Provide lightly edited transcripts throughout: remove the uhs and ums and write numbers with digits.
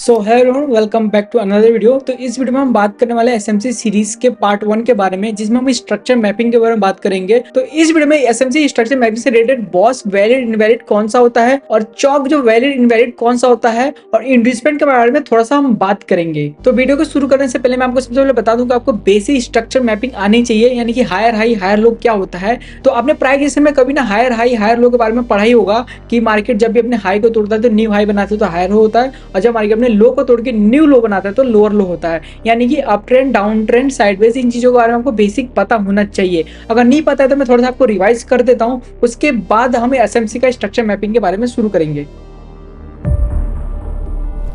So hello, welcome back to another video. तो इस video में हम बात करने वाले एसएमसी सीरीज के पार्ट 1 के बारे में, जिसमें हम स्ट्रक्चर मैपिंग के बारे में बात करेंगे। तो इस वीडियो में एसएमसी स्ट्रक्चर मैपिंग से रिलेटेड बॉस वैलिड इनवैलिड कौन सा होता है और चौक जो वैलिड इनवैलिड कौन सा होता है और इंडिस्पेंड के बारे में थोड़ा सा हम बात करेंगे। तो वीडियो को शुरू करने से पहले मैं आपको सबसे पहले बता दूं कि आपको बेसिक स्ट्रक्चर मैपिंग आनी चाहिए, यानी कि हायर हाई हायर लो क्या होता है। तो आपने प्राय केस में कभी ना हायर हाई हायर लो के बारे में पढ़ा ही होगा कि मार्केट जब भी अपने हाई को तोड़ता है तो न्यू हाई बनाते तो हायर लो होता है, और जब मार्केट अपने लो को तोड़ के न्यू लो बनाता है तो लोअर लो होता है। यानी कि up trend, down trend, sideways, इन चीजों के बारे में आपको बेसिक पता होना चाहिए। अगर नहीं पता है तो मैं थोड़ा सा आपको रिवाइज कर देता हूं, उसके बाद हम एसएमसी का स्ट्रक्चर मैपिंग के बारे में शुरू करेंगे।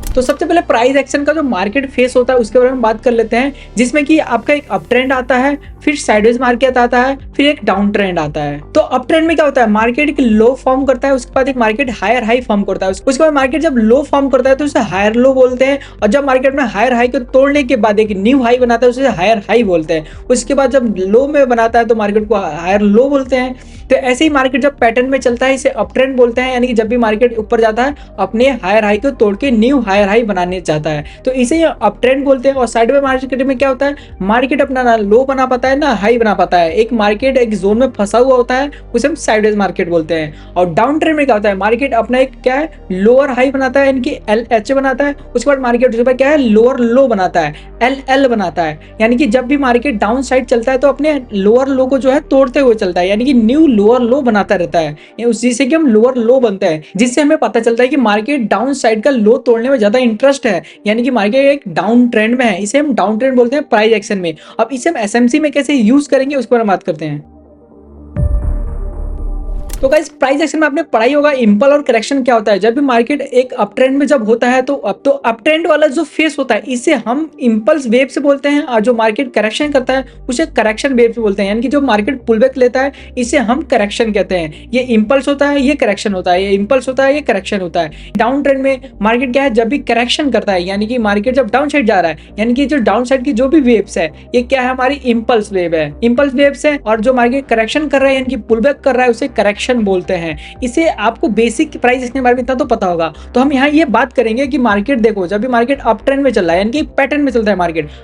तो सबसे पहले प्राइस एक्शन का जो मार्केट फेस होता है उसके बारे में बात कर लेते हैं, जिसमें कि आपका एक अप ट्रेंड आता है, फिर साइडवेज मार्केट आता है, फिर एक डाउन ट्रेंड आता है। तो अप ट्रेंड में क्या होता है, मार्केट एक लो फॉर्म करता है, उसके बाद एक मार्केट हायर हाई फॉर्म करता है। उसके बाद मार्केट जब लो फॉर्म करता है तो उसे हायर लो बोलते हैं, और जब मार्केट में हायर हाई को तोड़ने के बाद एक न्यू हाई बनाता है उसे हायर हाई बोलते हैं। उसके बाद जब लो में बनाता है तो मार्केट को हायर लो बोलते हैं। तो ऐसे ही मार्केट जब पैटर्न में चलता है इसे अप ट्रेंड बोलते हैं, यानी कि जब भी मार्केट ऊपर जाता है अपने हायर हाई को तोड़ के न्यू हायर हाई बनाने जाता है तो इसे अप ट्रेंड बोलते हैं। और साइडवे मार्केट में क्या होता है, मार्केट अपना ना लो बना पाता है ना हाई बना पाता है, एक मार्केट एक जोन में फंसा हुआ होता है, उसे हम साइडवेज मार्केट बोलते हैं। और डाउन ट्रेंड में क्या होता है, मार्केट अपना एक क्या है लोअर हाई बनाता है, यानी कि LH बनाता है। उसके बाद मार्केट उसके बाद क्या है लोअर लो बनाता है, LL बनाता है। यानी कि जब भी मार्केट डाउन साइड चलता है तो अपने लोअर लो को जो है तोड़ते हुए चलता है, यानी कि न्यू लोअर लो बनाता रहता है, उसी से कि हम लोअर लो बनते हैं, जिससे हमें पता चलता है कि मार्केट डाउन साइड का लो तोड़ने में ज्यादा इंटरेस्ट है, यानी कि मार्केट एक डाउन ट्रेंड में है। इसे हम डाउन ट्रेंड बोलते हैं प्राइस एक्शन में। अब इसे हम एसएमसी में कैसे यूज करेंगे उसके बारे में बात करते हैं। तो गाइस प्राइस एक्शन में आपने पढ़ा ही होगा इंपल और करेक्शन क्या होता है। जब भी मार्केट एक अप ट्रेंड में जब होता है तो अप ट्रेंड वाला जो फेस होता है इसे हम इंपल्स वेव से बोलते हैं, और जो मार्केट करेक्शन करता है उसे करेक्शन वेव से बोलते हैं। यानी कि जो मार्केट पुलबैक लेता है इसे हम करेक्शन कहते हैं। ये इंपल्स होता है, ये करेक्शन होता है, ये इंपल्स होता है, ये करेक्शन होता है। डाउन ट्रेंड में मार्केट क्या है, जब भी करेक्शन करता है, यानी कि मार्केट जब डाउन साइड जा रहा है, यानी कि जो डाउन साइड की जो भी वेव्स है ये क्या है, हमारी इंपल्स वेव है, इंपल्स वेव्स है। और जो मार्केट करेक्शन कर रहा है यानी कि पुलबैक कर रहा है उसे करेक्शन बोलते हैं। इसे आपको बेसिक प्राइस इसके बारे में इतना तो पता होगा। तो हम यहाँ ये बात करेंगे कि मार्केट देखो जब भी मार्केट अप ट्रेंड में चल रहा है, यानी कि पैटर्न में चलता है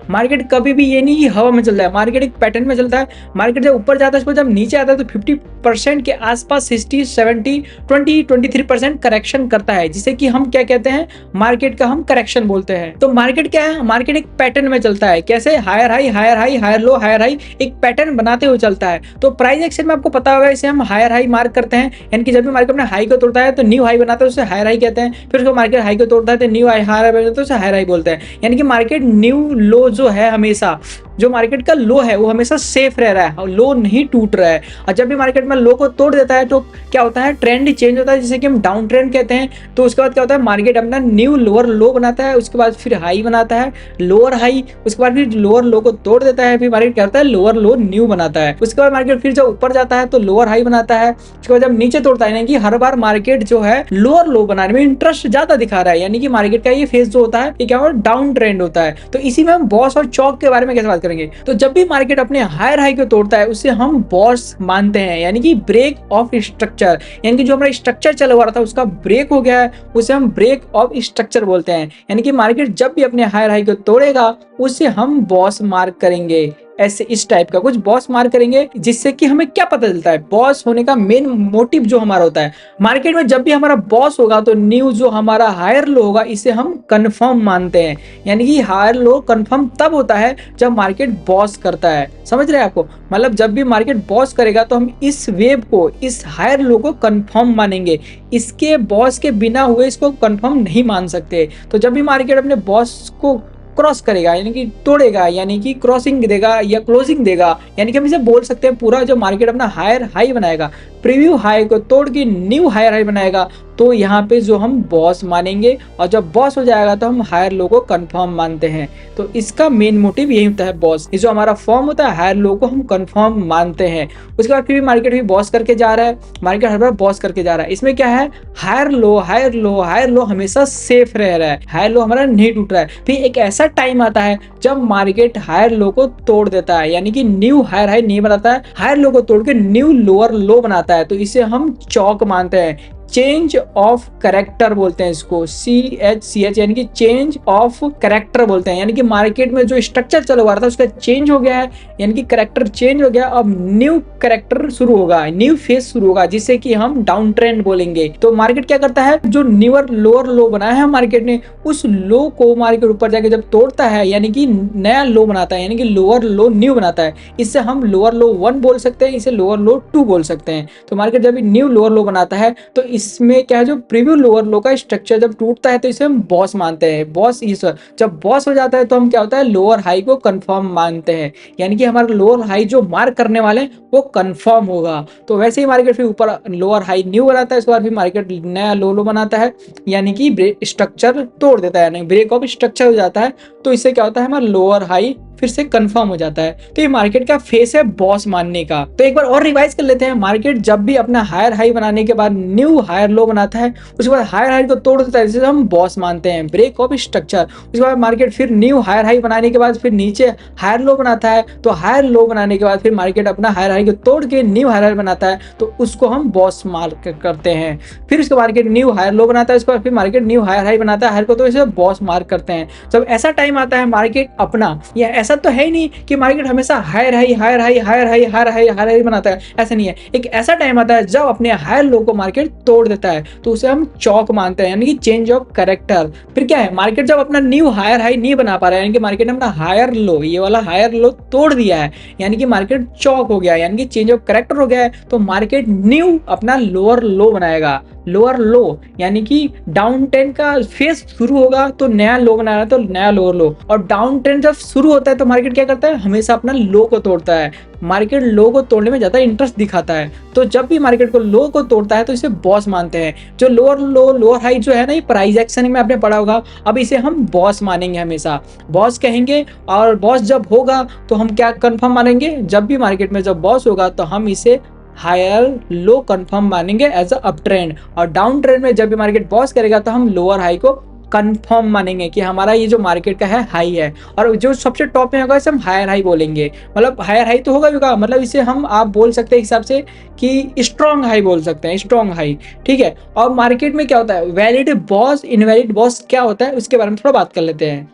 मार्केट कभी भी ये नहीं कि हवा में चल रहा है, मार्केट एक पैटर्न में चलता है। मार्केट जब ऊपर जाता है उसको जब नीचे आता है तो 50% के आसपास 60, 70, 20, 23% करेक्शन करता है, जिसे कि हम क्या कहते हैं, मार्केट का हम करेक्शन बोलते हैं। तो मार्केट क्या है, मार्केट एक पैटर्न में चलता है। कैसे, higher high higher high higher low higher high, एक पैटर्न बनाते हुए चलता है। तो प्राइस एक्शन में आपको पता होगा इसे हम हायर हाई मार्क करते हैं, यानी कि जब भी मार्केट अपने हाई को तोड़ता है तो न्यू हाई बनाता है उसे हायर हाई कहते हैं। फिर उसको मार्केट हाई को तोड़ता है तो न्यू हाई हायर हाई बनाता है उसे हायर हाई बोलते हैं। यानी कि मार्केट न्यू लो जो है, हमेशा जो मार्केट का लो है वो हमेशा सेफ रह रहा है और लो नहीं टूट रहा है। और जब भी मार्केट में लो को तोड़ देता है तो क्या होता है, ट्रेंड चेंज होता है, जिसे कि हम डाउन ट्रेंड कहते हैं। तो उसके बाद क्या होता है, मार्केट अपना न्यू लोअर लो बनाता है, उसके बाद फिर हाई बनाता है, लोअर हाई, उसके बाद फिर लोअर लो को तोड़ देता है, फिर मार्केट क्या होता है लोअर लो न्यू बनाता है। उसके बाद मार्केट फिर जब ऊपर जाता है तो लोअर हाई बनाता है, उसके बाद जब नीचे तोड़ता है, यानी कि हर बार मार्केट जो है लोअर लो बनाने में इंटरेस्ट ज्यादा दिखा रहा है, यानी कि मार्केट का ये फेज जो होता है ये क्या होता है, डाउन ट्रेंड होता है। तो इसी में हम बॉस और चौक के बारे में कैसे बात करेंगे। तो जब भी मार्केट अपने हायर हाई को तोड़ता है उसे हम बॉस मानते हैं, यानी कि ब्रेक ऑफ स्ट्रक्चर, यानी कि जो हमारा स्ट्रक्चर चला हुआ था उसका ब्रेक हो गया है, उसे हम ब्रेक ऑफ स्ट्रक्चर बोलते हैं। यानी कि मार्केट जब भी अपने हायर हाई को तोड़ेगा उसे हम बॉस मार्क करेंगे। ऐसे इस टाइप का कुछ बॉस मार्क करेंगे, जिससे कि हमें क्या पता चलता है, बॉस होने का मेन मोटिव जो हमारा होता है, मार्केट में जब भी हमारा बॉस होगा तो न्यू जो हमारा हायर लो होगा इसे हम कंफर्म मानते हैं। यानी कि हायर लो कंफर्म तब होता है जब मार्केट बॉस करता है। समझ रहे हैं आपको, मतलब जब भी मार्केट बॉस करेगा तो हम इस वेव को, इस हायर लो को कंफर्म मानेंगे, इसके बॉस के बिना हुए इसको कंफर्म नहीं मान सकते। तो जब भी मार्केट अपने बॉस को क्रॉस करेगा, यानी कि तोड़ेगा, यानी कि क्रॉसिंग देगा या क्लोजिंग देगा, यानी कि हम इसे बोल सकते हैं पूरा जो मार्केट अपना हायर हाई बनाएगा, प्रीव्यू हाई को तोड़ के न्यू हायर हाई बनाएगा, तो यहाँ पे जो हम बॉस मानेंगे। और जब बॉस हो जाएगा तो हम हायर लो को कंफर्म मानते हैं। तो इसका मेन मोटिव यही होता है, बॉस, ये जो हमारा फॉर्म होता है हायर लो को हम कंफर्म मानते हैं। उसके बाद फिर भी मार्केट भी बॉस करके जा रहा है, मार्केट हर बार बॉस करके जा रहा है। इसमें क्या है, higher low higher low higher low हमेशा सेफ रह रहा है, हायर लो हमारा नहीं टूट रहा है। फिर एक ऐसा टाइम आता है जब मार्केट हायर लो को तोड़ देता है, यानी कि न्यू हायर हाई नहीं बनाता है, हायर लो को तोड़ के न्यू लोअर लो बनाता है, तो इसे हम चौक मानते हैं। चेंज ऑफ कैरेक्टर बोलते हैं इसको, CHCH, यानी कि चेंज ऑफ कैरेक्टर बोलते हैं। यानी कि मार्केट में जो स्ट्रक्चर चल रहा था उसका चेंज हो गया है, यानी कि कैरेक्टर चेंज हो गया, अब न्यू कैरेक्टर शुरू होगा, न्यू फेज शुरू होगा, जिससे कि हम डाउन ट्रेंड बोलेंगे। तो मार्केट क्या करता है, जो न्यूअर लोअर लो बनाया है मार्केट ने, उस लो को मार्केट ऊपर जाके जब तोड़ता है, यानी कि नया लो बनाता है, यानी कि लोअर लो न्यू बनाता है। इससे हम लोअर लो 1 बोल सकते हैं, इसे लोअर लो 2 बोल सकते हैं। तो मार्केट जब न्यू लोअर लो बनाता है तो इसमें क्या है, जो प्रीवियस लोअर लो का स्ट्रक्चर जब टूटता है तो इसे हम बॉस मानते हैं। बॉस इस जब बॉस हो जाता है तो हम क्या होता है, लोअर हाई को कंफर्म मानते हैं, यानी कि हमारा लोअर हाई जो मार्क करने वाले हैं वो कंफर्म होगा। तो वैसे ही मार्केट फिर ऊपर लोअर हाई न्यू बनाता है, इसके बाद फिर मार्केट नया लो लो बनाता है, यानी कि स्ट्रक्चर तोड़ देता है, यानी ब्रेक ऑफ स्ट्रक्चर हो जाता है। तो इससे क्या होता है, हमारा लोअर हाई फिर से कंफर्म हो जाता है। तो ये मार्केट का फेस है बॉस मानने का। तो एक बार और रिवाइज कर लेते हैं, मार्केट जब भी अपना हायर हाई बनाने के बाद न्यू हायर लो बनाता है, उसके बाद हायर हाई को तोड़ देता है, जिसे हम बॉस मानते हैं, ब्रेक ऑफ स्ट्रक्चर। उसके बाद मार्केट फिर न्यू हायर हाई बनाने के बाद फिर नीचे हायर लो बनाता है, तो हायर लो बनाने के बाद फिर मार्केट अपना हायर हाई को तोड़ के न्यू हायर हाई बनाता है, तो उसको हम बॉस मार्क करते हैं। फिर उसके मार्केट न्यू हायर लो बनाता है, उसके बाद फिर मार्केट न्यू हायर हाई बनाता है, हायर को तो इसे बॉस मार्क करते हैं। जब ऐसा टाइम आता है मार्केट अपना, या ऐसा तो है ही नहीं कि मार्केट हमेशा higher high higher high higher high higher high higher high बनाता है, ऐसा नहीं है। एक ऐसा टाइम आता है जब अपने हायर लो को मार्केट तोड़ देता है, तो उसे हम चौक मानते हैं, यानी कि चेंज ऑफ कैरेक्टर। फिर क्या है, मार्केट जब अपना न्यू हायर हाई नहीं बना पा रहा है, यानी कि मार्केट ने अपना हायर लो, ये वाला हायर लो तोड़ दिया है, यानी कि मार्केट चौक हो गया, यानी कि चेंज ऑफ कैरेक्टर हो गया है, तो मार्केट न्यू अपना लोअर लो बनाएगा। लोअर लो यानी कि डाउन ट्रेंड का फेज शुरू होगा तो नया लो बनाना, तो नया लोअर लो। और डाउन ट्रेंड जब शुरू होता है तो मार्केट क्या करता है, हमेशा अपना लो को तोड़ता है। मार्केट लो को तोड़ने में ज्यादा इंटरेस्ट दिखाता है, तो जब भी मार्केट को लो को तोड़ता है तो इसे बॉस मानते हैं। जो लोअर लो लोअर हाई जो है ना, ये प्राइस एक्शन में आपने पढ़ा होगा, अब इसे हम बॉस मानेंगे, हमेशा बॉस कहेंगे। और बॉस जब होगा तो हम क्या कंफर्म मानेंगे, जब भी मार्केट में जब बॉस होगा तो हम इसे हायर लो कंफर्म मानेंगे एज अ अप ट्रेंड। और डाउन ट्रेंड में जब भी मार्केट बॉस करेगा तो हम लोअर हाई को कंफर्म मानेंगे कि हमारा ये जो मार्केट का है हाई है, और जो सबसे टॉप में होगा इसे हम हायर हाई बोलेंगे। मतलब हायर हाई तो होगा, मतलब इसे हम आप बोल सकते हैं हिसाब से कि स्ट्रॉन्ग हाई बोल सकते हैं, स्ट्रॉन्ग हाई, ठीक है। और मार्केट में क्या होता है, वैलिड बॉस इनवैलिड बॉस क्या होता है उसके बारे में थोड़ा बात कर लेते हैं।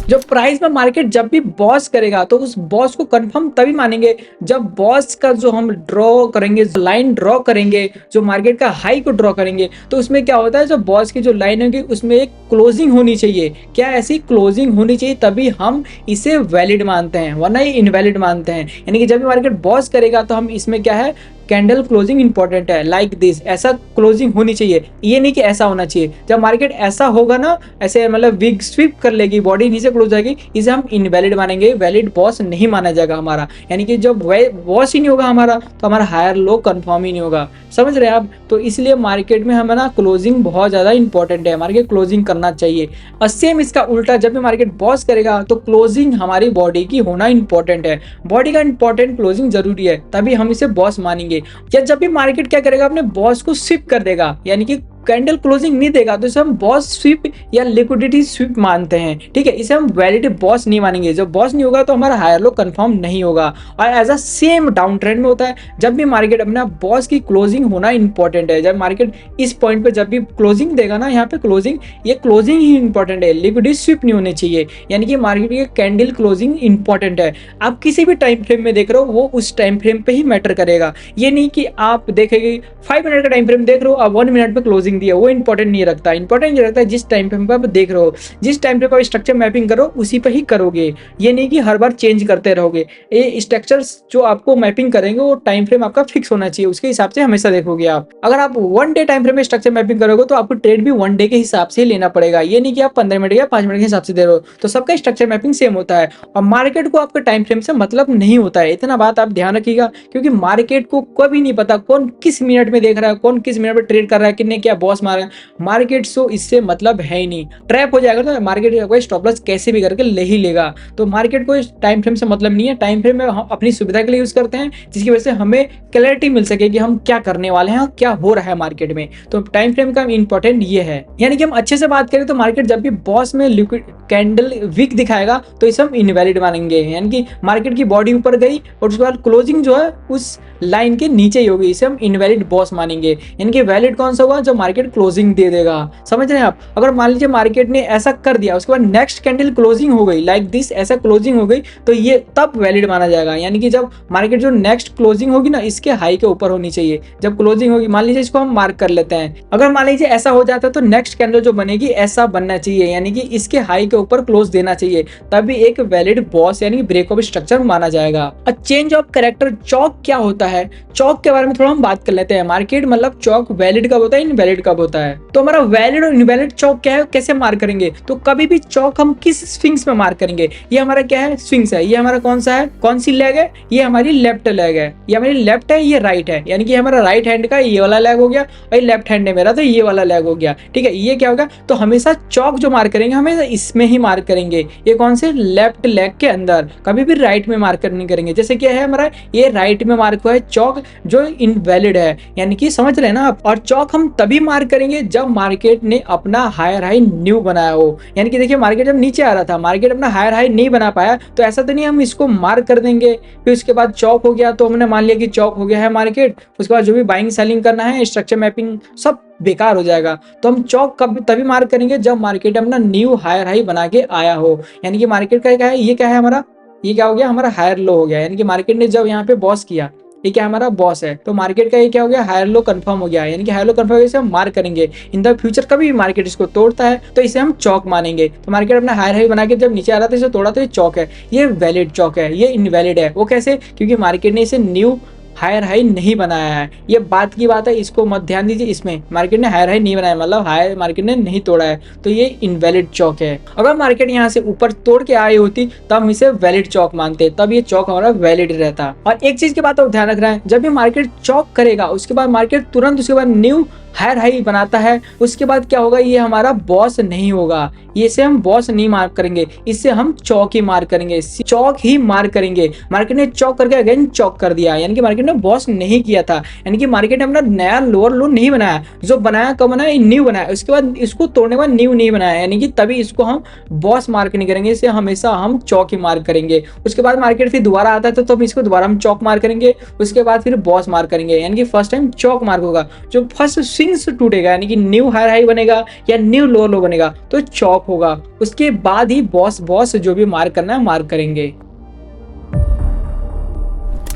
जब प्राइस में मार्केट जब भी बॉस करेगा तो उस बॉस को कंफर्म तभी मानेंगे जब बॉस का जो हम ड्रॉ करेंगे, लाइन ड्रॉ करेंगे, जो मार्केट का हाई को ड्रॉ करेंगे, तो उसमें क्या होता है, जो बॉस की जो लाइन होगी उसमें एक क्लोजिंग होनी चाहिए। क्या ऐसी क्लोजिंग होनी चाहिए, तभी हम इसे वैलिड मानते हैं, वरना ये इनवैलिड मानते हैं। यानी कि जब भी मार्केट बॉस करेगा तो हम इसमें क्या है, कैंडल क्लोजिंग इंपॉर्टेंट है, लाइक दिस, ऐसा क्लोजिंग होनी चाहिए, ये नहीं कि ऐसा होना चाहिए। जब मार्केट ऐसा होगा ना, ऐसे मतलब विग स्वीप कर लेगी, बॉडी नीचे क्लोज जाएगी, इसे हम इनवैलिड मानेंगे, वैलिड बॉस नहीं माना जाएगा हमारा। यानी कि जब बॉस ही नहीं होगा हमारा तो हमारा हायर लो कंफर्म ही नहीं होगा, समझ रहे हैं आप। तो इसलिए मार्केट में हमें ना क्लोजिंग बहुत ज्यादा इंपॉर्टेंट है, मार्केट क्लोजिंग करना चाहिए। और सेम इसका उल्टा, जब भी मार्केट बॉस करेगा तो क्लोजिंग हमारी बॉडी की होना इंपॉर्टेंट है, बॉडी का इंपॉर्टेंट क्लोजिंग जरूरी है, तभी हम इसे बॉस मानेंगे। या जब भी मार्केट क्या करेगा, अपने बॉस को स्विप कर देगा, यानी कि कैंडल क्लोजिंग नहीं देगा, तो इसे हम बॉस स्विप या लिक्विडिटी स्विप मानते हैं, ठीक है। इसे हम वैलिड बॉस नहीं मानेंगे, जब बॉस नहीं होगा तो हमारा हायर लो कंफर्म नहीं होगा। और as a same down trend में होता है, जब भी मार्केट अपना बॉस की क्लोजिंग होना इंपॉर्टेंट है। जब मार्केट इस पॉइंट पे जब भी क्लोजिंग देगा ना, यहाँ पे क्लोजिंग, ये क्लोजिंग ही इंपॉर्टेंट है, लिक्विडिटी स्विप नहीं होनी चाहिए। यानी कि मार्केट की कैंडल क्लोजिंग इंपॉर्टेंट है। आप किसी भी टाइम फ्रेम में देख रहे हो, वो उस टाइम फ्रेम पे ही मैटर करेगा। ये नहीं कि आप देखेंगे 5 मिनट का टाइम फ्रेम देख रहे हो, आप 1 मिनट पे क्लोजिंग दिया, वो इंपॉर्टेंट नहीं रखता। इंपॉर्टेंट ये रखता है जिस टाइम फ्रेम पे आप देख रहे हो, जिस टाइम फ्रेम पे स्ट्रक्चर मैपिंग करो उसी पे ही करोगे। ये नहीं कि हर बार चेंज करते रहोगे। ये स्ट्रक्चर्स जो आपको मैपिंग करेंगे वो टाइम फ्रेम आपका फिक्स होना चाहिए, उसके हिसाब से हमेशा देखोगे आप। अगर आप 1 डे टाइम फ्रेम में स्ट्रक्चर मैपिंग करोगे तो आपको ट्रेड भी 1 डे के हिसाब से लेना पड़ेगा। ये नहीं कि आप 15 मिनट या 5 मिनट के हिसाब से दे रहे हो, तो सबका स्ट्रक्चर मैपिंग सेम होता है। और मार्केट को आपके टाइम फ्रेम से मतलब नहीं होता है, इतना बात आप ध्यान रखिएगा, क्योंकि मार्केट को कभी नहीं पता कौन किस मिनट में देख रहा है, कौन किस मिनट में ट्रेड कर रहा है, किसने क्या बॉस मारा है। मार्केट सो इससे मतलब है ही नहीं, ट्रैप हो जाएगा तो मार्केट कोई स्टॉप लॉस कैसे भी करके ले ही लेगा। तो मार्केट को टाइम फ्रेम से मतलब नहीं है, टाइम फ्रेम में हम अपनी सुविधा के लिए यूज करते हैं, जिसकी वजह से हमें क्लैरिटी मिल सके कि हम क्या करने वाले हैं और क्या हो रहा है मार्केट में। तो टाइम फ्रेम का इंपॉर्टेंट ये है। यानी कि हम अच्छे से बात करें तो मार्केट जब भी बॉस में लिक्विड कैंडल वीक दिखाएगा तो इसे हम इनवैलिड मानेंगे। यानी कि मार्केट की बॉडी ऊपर गई और उसके बाद क्लोजिंग जो है उस लाइन के नीचे ही होगी, इसे हम इनवैलिड बॉस मानेंगे। यानी कि वैलिड कौन सा हुआ, जब मार्केट क्लोजिंग दे देगा। समझ रहे हैं आप? अगर मान लीजिए मार्केट ने ऐसा कर दिया, उसके बाद नेक्स्ट कैंडल क्लोजिंग हो गई लाइक दिस, ऐसा क्लोजिंग हो गई, तो ये तब वैलिड माना जाएगा। यानी कि जब मार्केट जो नेक्स्ट क्लोजिंग होगी ना, इसके हाई के ऊपर होनी चाहिए। जब क्लोजिंग होगी, मान लीजिए इसको हम मार्क कर लेते हैं, अगर मान लीजिए ऐसा हो जाता है तो नेक्स्ट कैंडल जो बनेगी ऐसा बनना चाहिए, यानी कि इसके हाई के ऊपर क्लोज देना चाहिए, तभी एक वैलिड बॉस यानी ब्रेक ऑफ स्ट्रक्चर माना जाएगा। अब चेंज ऑफ कैरेक्टर चौक क्या होता है, चौक के बारे में थोड़ा हम बात कर लेते हैं। मार्केट मतलब चौक वैलिड कब होता है, इनवैलिड कब होता है। तो हमारा वैलिड और इनवैलिड चौक क्या है, कैसे मार्क करेंगे? तो कभी भी चौक हम किस स्विंग्स में मार्क करेंगे? ये हमारा क्या है, स्विंग्स है। ये हमारा कौन सा है, कौन सी लेग है, ये हमारी लेफ्ट लेग है। ये हमारी लेफ्ट है, ये राइट है, यानी कि हमारा राइट हैंड का ये वाला लेग हो गया, और लेफ्ट हैंड है मेरा तो ये वाला लेग हो गया। ठीक है, ये क्या होगा, तो हमेशा चौक जो मार्क करेंगे हमेशा इसमें ही मार्क करेंगे। ये कौन से, लेफ्ट लेग के अंदर, कभी भी राइट में मार्क नहीं करेंगे। जैसे क्या है हमारा, ये राइट में मार्क हुआ है चौक, जो इनवैलिड है, यानी कि समझ रहे हैं ना आप। और चौक हम तभी मार्क करेंगे जब मार्केट ने अपना हायर हाई न्यू बनाया हो। यानी कि देखिए मार्केट जब नीचे आ रहा था, मार्केट अपना हायर हाई नहीं बना पाया, तो ऐसा तो नहीं हम इसको मार्क कर देंगे फिर उसके बाद चौक हो गया, तो हमने मान लिया कि चौक हो गया है मार्केट, उसके बाद जो भी बाइंग सेलिंग करना है, स्ट्रक्चर मैपिंग सब बेकार हो जाएगा। तो हम चौक कब तभी मार्क करेंगे जब मार्केट अपना न्यू हायर हाई बना के आया हो। यानी कि मार्केट का क्या है, ये क्या है हमारा, ये क्या हो गया, हमारा हायर लो हो गया। यानी कि मार्केट ने जब यहाँ पे बॉस किया, ये क्या हमारा बॉस है, तो मार्केट का ये क्या हो गया, हायर लो कंफर्म हो गया। यानी कि हायर लो कंफर्म इसे हम मार्क करेंगे। इन द फ्यूचर कभी भी मार्केट इसको तोड़ता है तो इसे हम चौक मानेंगे। तो मार्केट अपना हायर हाई बना के जब नीचे आ रहा था, इसे तोड़ा तो ये चौक है, ये वैलिड चौक है। ये इनवैलिड है, वो कैसे, क्योंकि मार्केट ने इसे न्यू हायर हाई नहीं बनाया है। ये बात की बात है, इसको मत ध्यान दीजिए। इसमें मार्केट ने हायर हाई नहीं बनाया, मतलब हायर मार्केट ने नहीं तोड़ा है, तो ये इनवैलिड चौक है। अगर मार्केट यहाँ से ऊपर तोड़ के आई होती तब हम इसे वैलिड चौक मानते, तब ये चौक हमारा वैलिड रहता। और एक चीज की बात और ध्यान रख रहा है, जब भी मार्केट चौक करेगा उसके बाद मार्केट तुरंत उसके बाद न्यू हायर हाई बनाता है, उसके बाद क्या होगा, ये हमारा बॉस नहीं होगा। इसे हम बॉस नहीं मार्क करेंगे, इससे हम चौक ही मार्क करेंगे, चौक ही मार्क करेंगे। मार्केट ने चौक करके अगेन चौक कर दिया, यानी कि मार्केट ने बॉस नहीं किया था। यानी कि मार्केट ने अपना नया लोअर लो नहीं बनाया, जो बनाया कब बनाया, न्यू बनाया, उसके बाद इसको तोड़ने के बाद न्यू नहीं बनाया, यानी कि तभी इसको हम बॉस मार्क नहीं करेंगे, इसे हमेशा हम चौक ही मार्क करेंगे। उसके बाद मार्केट फिर दोबारा आता है तो हम इसको दोबारा हम चौक मार्क करेंगे, उसके बाद फिर बॉस मार्क करेंगे। यानी कि फर्स्ट टाइम चौक मार्क होगा, जो फर्स्ट स्विंग्स टूटेगा, यानी कि न्यू हायर हाई बनेगा या न्यू लोअर लो बनेगा तो चौक होगा। उसके बाद ही बॉस जो भी मार्क करना है मार्क करेंगे।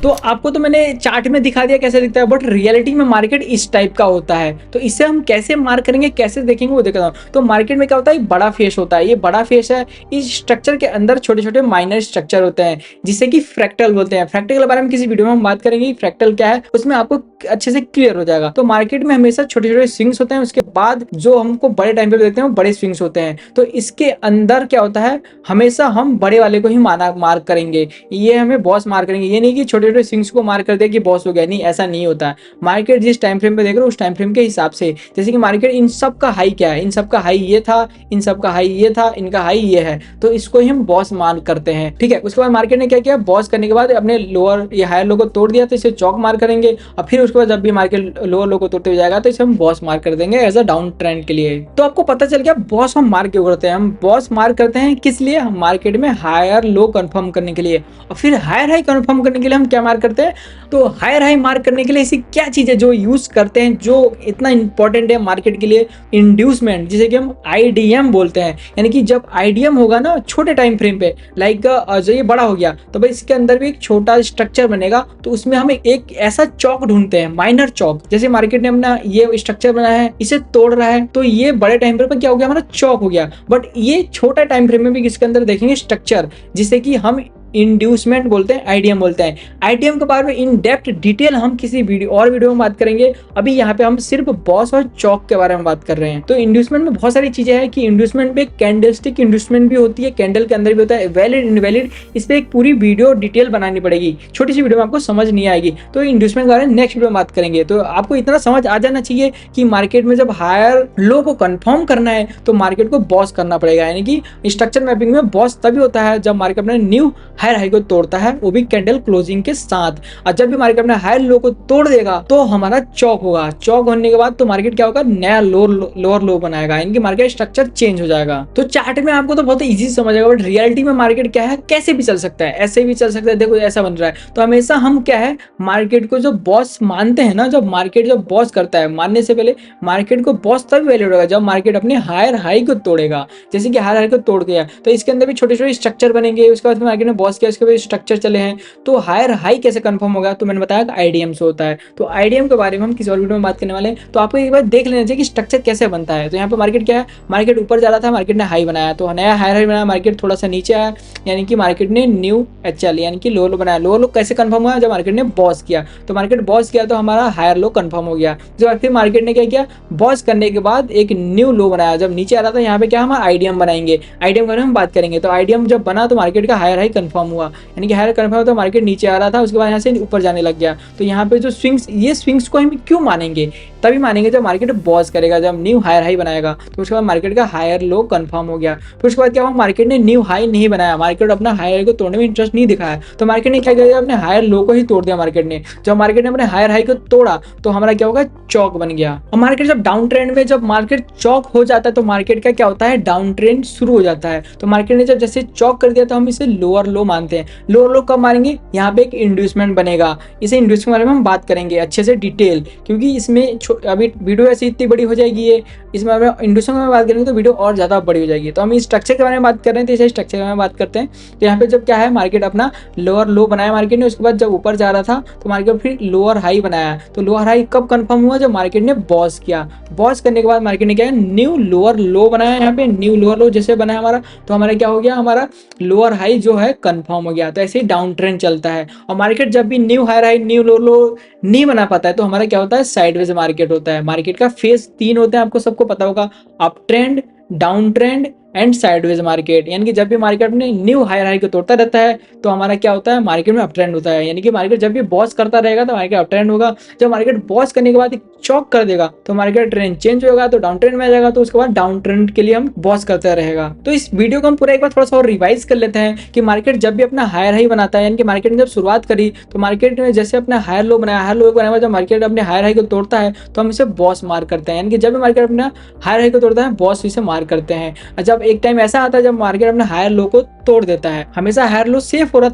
तो आपको तो मैंने चार्ट में दिखा दिया कैसे दिखता है, बट रियलिटी में मार्केट इस टाइप का होता है। तो इसे हम कैसे मार्क करेंगे, कैसे देखेंगे, वो देखता हूँ। तो मार्केट में क्या होता है, बड़ा फेस होता है, ये बड़ा फेस है। इस स्ट्रक्चर के अंदर छोटे छोटे माइनर स्ट्रक्चर होते हैं जिसे कि फ्रैक्टल बोलते हैं। फ्रैक्टल के बारे में किसी वीडियो में हम बात करेंगे, फ्रैक्टल क्या है, उसमें आपको अच्छे से क्लियर हो जाएगा। तो मार्केट में हमेशा छोटे छोटे स्विंग्स होते हैं, उसके बाद जो हमको बड़े टाइम पे देखते हैं वो बड़े स्विंग्स होते हैं। तो इसके अंदर क्या होता है, हमेशा हम बड़े वाले को ही मार्क करेंगे, ये हमें बॉस मार्क करेंगे। ये नहीं कि छोटे छोटे स्विंग्स को मार्क कर दिया कि बॉस हो गया, नहीं, ऐसा नहीं होता है। मार्केट जिस टाइम फ्रेम पे देख रहे हो उस टाइम फ्रेम के हिसाब से, जैसे कि मार्केट इन सब का हाई क्या है, इन सब का हाई ये था, इन सब का हाई ये था, इनका हाई ये है, तो इसको ही हम बॉस मार्क करते हैं। ठीक है, उसके बाद मार्केट ने क्या किया, बॉस करने के बाद अपने लोअर या हायर लो को तोड़ दिया, तो इसे चौक मार्क करेंगे। और फिर उसके बाद जब भी मार्केट लोअर लो को तोड़ते हुए जाएगा तो इसे हम बॉस मार्क कर देंगे एज अ डाउन ट्रेंड के लिए। तो आपको पता चल गया बॉस हम मार्क क्यों करते हैं। हम बॉस मार्क करते हैं किस लिए, हम मार्केट में हायर लो कंफर्म करने के लिए, और फिर हायर हाई कंफर्म करने के लिए हम क्या मार्क करते हैं। तो हायर हाई मार्क करने के लिए ऐसी क्या चीज है जो यूज करते हैं, जो इतना इंपॉर्टेंट है मार्केट के लिए, इंड्यूसमेंट, जिसे कि हम आईडीएम बोलते हैं। यानी कि जब आईडीएम होगा ना छोटे टाइम फ्रेम पे, लाइक जो ये बड़ा हो गया, तो भाई इसके अंदर भी एक छोटा स्ट्रक्चर बनेगा, तो उसमें हम एक ऐसा चौक ढूंढते हैं, माइनर चौक। जैसे मार्केट ने अपना ये स्ट्रक्चर बनाया है, इसे तोड़ रहा है, तो ये बड़े टाइम फ्रेम पर क्या हो गया, हमारा चौक हो गया। बट ये छोटा टाइम फ्रेम में भी इसके अंदर देखेंगे स्ट्रक्चर, जिसे कि हम इंड्यूसमेंट बोलते हैं, आईडीएम बोलते हैं। आईडीएम के बारे में इन डेप्थ डिटेल हम किसी वीडियो में बात करेंगे। अभी यहाँ पे हम सिर्फ बॉस और चौक के बारे में बात कर रहे हैं। तो इंड्यूसमेंट में बहुत सारी चीजें हैं कि इंड्यूसमेंट में कैंडलस्टिक इंड्यूसमेंट भी होती है, कैंडल के अंदर भी होता है, वैलिड इनवैलिड, इस पे एक पूरी वीडियो डिटेल बनानी पड़ेगी। छोटी सी वीडियो में आपको समझ नहीं आएगी, तो इंड्यूसमेंट के बारे में नेक्स्ट वीडियो में बात करेंगे। तो आपको इतना समझ आ जाना चाहिए कि मार्केट में जब हायर लो को कंफर्म करना है तो मार्केट को बॉस करना पड़ेगा। यानी कि स्ट्रक्चर मैपिंग में बॉस तभी होता है जब मार्केट में न्यू हायर हाई को तोड़ता है, वो भी कैंडल क्लोजिंग के साथ। और जब भी मार्केट अपने हायर लो को तोड़ देगा तो हमारा चौक होगा। चौक होने के बाद तो मार्केट क्या होगा, नया लोअर लो बनाएगा, इनकी मार्केट स्ट्रक्चर चेंज हो जाएगा। तो चार्ट में आपको तो बहुत इजी समझ आएगा, बट रियलिटी में मार्केट क्या है, कैसे भी चल सकता है, ऐसे भी चल सकता है। देखो ऐसा बन रहा है, तो हमेशा हम क्या है, मार्केट को जो बॉस मानते हैं ना, जब मार्केट जब बॉस करता है, मानने से पहले मार्केट को बॉस तब वैल्यू होगा जब मार्केट अपने हायर हाई को तोड़ेगा। जैसे कि हायर हाई को तोड़ गया तो इसके अंदर भी छोटे छोटे स्ट्रक्चर बनेंगे, उसके बाद मार्केट ने बॉस किया, उसके बाद स्ट्रक्चर चले हैं। तो हायर हाई कैसे कंफर्म होगा, तो मैंने बताया कि आईडीएम से होता है। तो आईडीएम के बारे में हम किसी और वीडियो में बात करने वाले हैं। तो आपको एक बार देख लेना चाहिए कि स्ट्रक्चर कैसे बनता है। तो यहाँ पे मार्केट क्या है, मार्केट ऊपर जा रहा था, मार्केट ने हाई बनाया, तो नया हायर हाई बनाया, मार्केट थोड़ा सा नीचे आया, यानी कि मार्केट ने न्यू एचएल यानी कि लो लो बनाया। लो लो कैसे कंफर्म हुआ, जब मार्केट ने बॉस किया, तो मार्केट बॉस किया तो हमारा हायर लो कंफर्म हो गया। जब फिर मार्केट ने क्या किया, बॉस करने के बाद एक न्यू लो बनाया, जब नीचे आ रहा था, यहाँ पे क्या हम आईडीएम बनाएंगे, आईडीएम के बारे में हम बात करेंगे। तो आईडीएम जब बना तो मार्केट का हायर हाई कंफर्म हुआ, यानी कि हायर कंफर्म हुआ तो मार्केट नीचे आ रहा था, उसके बाद यहाँ से ऊपर जाने लग गया। तो यहाँ पे जो स्विंग्स, ये स्विंग्स को हम क्यों मानेंगे, तभी मानेंगे जब मार्केट बॉस करेगा, जब न्यू हायर हाई बनाएगा, तो उसके बाद मार्केट का हायर लो कंफर्म हो गया। फिर उसके बाद क्या हुआ, मार्केट ने न्यू हाई नहीं बनाया, मार्केट अपना हायर हाई को तोड़ने में इंटरेस्ट नहीं दिखाया, तो मार्केट ने क्या किया, अपने हायर लो को ही तोड़ दिया मार्केट ने। जब मार्केट ने अपने हायर हाई को तोड़ा तो हमारा क्या होगा, चौक बन गया। और मार्केट जब डाउन ट्रेंड में, जब मार्केट चौक हो जाता है तो मार्केट का क्या होता है, डाउन ट्रेंड शुरू हो जाता है। तो मार्केट ने जब जैसे चौक कर दिया तो हम इसे लोअर लो मानते हैं। लोअर लो कब मारेंगे, यहाँ पे एक इंड्यूसमेंट बनेगा, इसे इंड्यूसमेंट के बारे में हम बात करेंगे अच्छे से डिटेल, क्योंकि इसमें अभी वीडियो ऐसी इतनी बड़ी हो जाएगी, ये इसमें अगर इंड्यूसमेंट में बात करेंगे तो वीडियो और ज़्यादा बड़ी हो जाएगी। तो हम इस स्ट्रक्चर के बारे में बात कर रहे हैं, तो इसे स्ट्रक्चर के बारे में बात करते हैं। तो यहाँ पे जब क्या है, मार्केट अपना लोअर लो बनाया मार्केट ने, उसके बाद जब ऊपर जा रहा था तो मार्केट फिर लोअर हाई बनाया। तो लोअर हाई कब कंफर्म हुआ, जब मार्केट ने बॉस किया। बॉस करने के बाद मार्केट ने क्या है, न्यू लोअर लो बनाया। यहाँ पे न्यू लोअर लो जैसे बनाया हमारा, तो हमारा क्या हो गया, हमारा लोअर हाई जो है कंफर्म हो गया। तो ऐसे ही डाउन ट्रेंड चलता है। और मार्केट जब भी न्यू हायर हाई न्यू लो लो नहीं बना पाता है तो हमारा क्या होता है, साइडवेज मार्केट होता है। मार्केट का फेज 3 होते हैं, आपको सबको पता होगा, up trend, down trend and sideways market. यानी कि जब भी मार्केट में न्यू हायर हाई को तोड़ता रहता है तो हमारा क्या होता है, मार्केट में अप ट्रेंड होता है। यानी कि मार्केट जब भी बॉस करता रहेगा तो मार्केट अप ट्रेंड होगा। जब मार्केट बॉस करने के बाद एक चौक कर देगा तो मार्केट ट्रेंड चेंज होगा, तो डाउन ट्रेंड में आ जाएगा, तो उसके बाद डाउन ट्रेंड के लिए हम बॉस करता रहेगा। तो इस वीडियो को हम पूरा एक बार थोड़ा सा और रिवाइज कर लेते हैं कि मार्केट जब भी अपना हायर हाई बनाता है, यानी कि मार्केट ने जब शुरुआत करी तो मार्केट ने जैसे अपना हायर लो बनाया, हायर लो बनाया, जब मार्केट अपने हायर हाई को तोड़ता है तो हम इसे बॉस मार्क करते हैं। यानी कि जब भी मार्केट अपना हायर हाई को तोड़ता है बॉस इसे मार्क करते हैं। और जब एक टाइम ऐसा आता है जब मार्केट अपने हायर लो को तोड़ देता है, हमेशा हायर लो सेफ हो रहा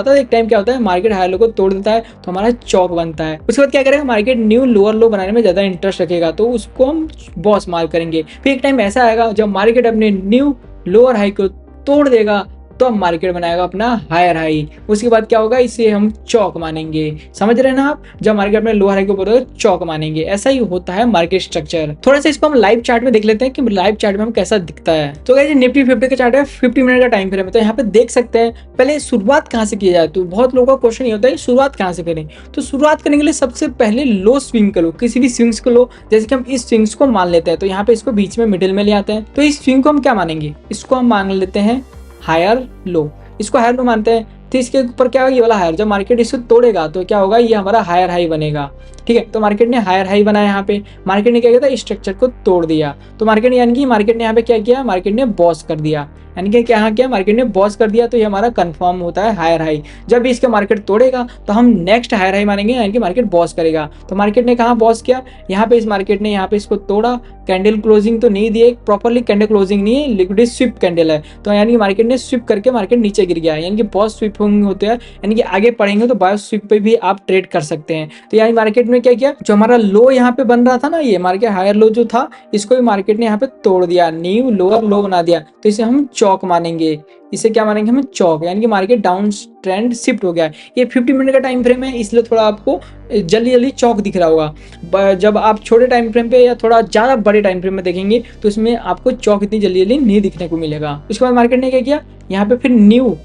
था, एक टाइम क्या होता है, मार्केट हायर लो को तोड़ देता है तो हमारा चौक बनता है। उसके बाद क्या करेगा, मार्केट न्यू लोअर लो बनाने में ज्यादा इंटरेस्ट रखेगा तो उसको हम बॉस मार्क करेंगे। फिर एक टाइम ऐसा आएगा जब मार्केट अपने न्यू लोअर हाई को तोड़ देगा तो हम मार्केट बनाएगा अपना हायर हाई। उसके बाद क्या होगा, इसे हम चौक मानेंगे। समझ रहे हैं ना आप, जब मार्केट अपने लोअर हाई को बोलेगा चौक मानेंगे। ऐसा ही होता है मार्केट स्ट्रक्चर। थोड़ा सा इसको हम लाइव चार्ट में देख लेते हैं कि लाइव चार्ट में हम कैसा दिखता है। तो गाइस निफ्टी 50 का चार्ट है, 50 मिनट का टाइम फ्रेम है। तो यहाँ पे देख सकते हैं पहले शुरुआत कहाँ से की जाए। तो बहुत लोगों का क्वेश्चन ये होता है शुरुआत कहाँ से करें। तो शुरुआत करने के लिए सबसे पहले लो स्विंग करो, किसी भी स्विंग्स को लो। जैसे कि हम इस स्विंग्स को मान लेते हैं, तो यहाँ पे इसको बीच में मिडिल में ले आते हैं। तो इस स्विंग को हम क्या मानेंगे, इसको हम मान लेते हैं हायर लो, इसको हायर लो मानते हैं। तो इसके ऊपर क्या होगा, ये वाला हायर, जब मार्केट इसको तोड़ेगा तो क्या होगा, ये हमारा हायर हाई बनेगा। ठीक है, तो मार्केट ने हायर हाई बनाया, यहाँ पे मार्केट ने क्या किया था, स्ट्रक्चर को तोड़ दिया। तो मार्केट यानी कि मार्केट ने यहाँ पे क्या किया, मार्केट ने बॉस कर दिया, यानी कि क्या किया, मार्केट ने बॉस कर दिया। तो ये हमारा कंफर्म होता है हायर हाई। जब भी इसके मार्केट तोड़ेगा तो हम नेक्स्ट हायर हाई मानेंगे, यानी कि मार्केट बॉस करेगा। तो मार्केट ने कहाँ बॉस किया, यहाँ पे इस मार्केट ने यहाँ पे इसको तोड़ा, कैंडल क्लोजिंग तो नहीं दी, प्रॉपरली कैंडल क्लोजिंग नहीं है, लिक्विड स्विप कैंडल है। तो यानी कि मार्केट ने स्विप करके मार्केट नीचे गिर गया, यानी कि बॉस स्विपिंग होते हैं। यानी कि आगे पढ़ेंगे तो बायो स्विप पे भी आप ट्रेड कर सकते हैं। तो यानी मार्केट में क्या किया, जो हमारा लो यहाँ पे बन रहा था ना, ये मार्केट हायर लो जो था, इसको भी मार्केट ने यहाँ पे तोड़ दिया, न्यू लोअर लो बना दिया। तो इसे हम चौक मानेंगे। इसे क्या मानेंगे हम, चौक। यानी कि मार्केट डाउन ट्रेंड शिफ्ट हो गया है। ये 50 मिनट का टाइम फ्रेम है, इसलिए थोड़ा आपको जल्दी जल्दी चौक दिख रहा होगा। जब आप छोटे टाइम फ्रेम पे या थोड़ा ज़्यादा बड़े टाइम फ्रेम में देखेंगे तो इसमें आपको चौक इतनी जल्दी जल्दी नहीं दिखने को मिलेगा। उसके बाद मार्केट ने क्या किया, यहाँ पे फिर न्यू,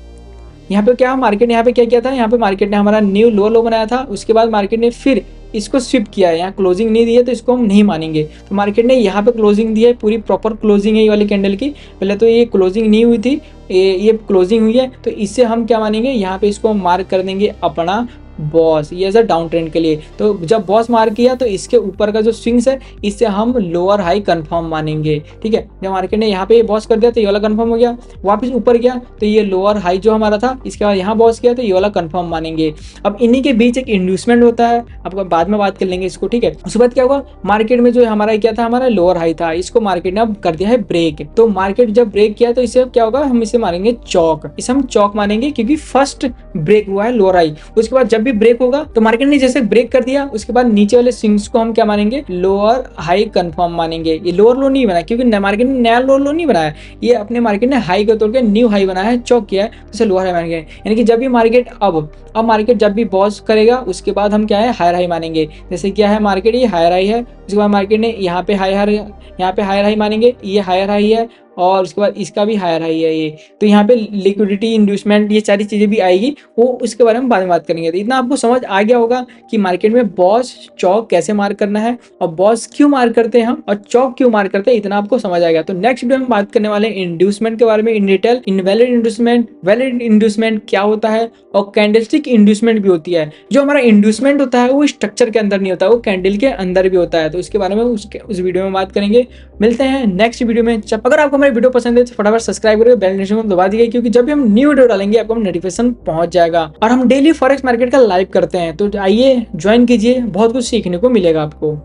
यहाँ पे क्या मार्केट ने यहाँ पे क्या किया था, यहाँ पे मार्केट ने हमारा न्यू लो लो बनाया था। उसके बाद मार्केट ने फिर इसको स्विप किया है, यहाँ क्लोजिंग नहीं दी है तो इसको हम नहीं मानेंगे। तो मार्केट ने यहाँ पे क्लोजिंग दी है, पूरी प्रॉपर क्लोजिंग है ये वाली कैंडल की। पहले तो ये क्लोजिंग नहीं हुई थी, ये क्लोजिंग हुई है, तो इससे हम क्या मानेंगे, यहाँ पे इसको मार्क कर देंगे अपना बॉस, ये एज अ डाउन ट्रेंड के लिए। तो जब बॉस मार किया तो इसके ऊपर का जो स्विंग्स है इससे हम लोअर हाई कंफर्म मानेंगे, ठीक है। जब मार्केट ने यहाँ पे बॉस कर दिया तो ये वाला कंफर्म हो गया, वापस ऊपर गया तो ये लोअर हाई जो हमारा था, इसके बाद यहाँ बॉस किया तो ये वाला कंफर्म मानेंगे। अब इन्हीं के बीच एक इंड्यूसमेंट होता है, आपको बाद में बात कर लेंगे इसको, ठीक है। उसके बाद क्या होगा, मार्केट में जो हमारा क्या था, हमारा लोअर हाई था, इसको मार्केट ने अब कर दिया है ब्रेक। तो मार्केट जब ब्रेक किया तो इसे क्या होगा, हम इसे मानेंगे चौक, इसे हम चौक मानेंगे क्योंकि फर्स्ट ब्रेक हुआ है लोअर हाई। उसके बाद जब भी ब्रेक होगा तो मार्केट ने जैसे ब्रेक कर दिया, उसके बाद नीचे वाले स्विंग्स को हम क्या मानेंगे, लोअर हाई कंफर्म मानेंगे। ये लोअर लो नहीं बना क्योंकि मार्केट ने नया लोअर लो नहीं बनाया, ये अपने मार्केट ने हाई को तोड़ के न्यू हाई बनाया है, चौक किया है, तो इसे लोअर हाई मानेंगे। यानी कि जब भी मार्केट अब मार्केट जब भी बॉस करेगा उसके बाद हम क्या है, हायर हाई मानेंगे। जैसे क्या है, मार्केट ये हायर हाई है, उसके बाद मार्केट ने यहाँ पे हायर हाई मानेंगे, ये हायर हाई है, और उसके बाद इसका भी हायर हाई है ये। तो यहाँ पे लिक्विडिटी इंड्यूसमेंट ये सारी चीजें भी आएगी, वो उसके बारे में बाद में बात करेंगे। तो इतना आपको समझ आ गया होगा कि मार्केट में बॉस चौक कैसे मार करना है, और बॉस क्यों मार करते हैं हम, और चौक क्यों मार करते हैं, इतना आपको समझ आ गया। तो नेक्स्ट वीडियो में बात करने वाले इंड्यूसमेंट के बारे में in detail, invalid inducement, valid inducement क्या होता है, और कैंडलस्टिक इंड्यूसमेंट भी होती है। जो हमारा इंड्यूसमेंट होता है वो स्ट्रक्चर के अंदर नहीं होता, वो कैंडल के अंदर भी होता है। तो इसके बारे में उस वीडियो में बात करेंगे। मिलते हैं नेक्स्ट वीडियो में। अगर आपको हमारी वीडियो पसंद है तो फटाफट सब्सक्राइब करके बेल नोटिफिकेशन को दबा दीजिए, क्योंकि जब भी हम न्यू वीडियो डालेंगे आपको नोटिफिकेशन पहुंच जाएगा। और हम डेली फॉरेक्स मार्केट का लाइव करते हैं, तो आइए ज्वाइन कीजिए, बहुत कुछ सीखने को मिलेगा आपको।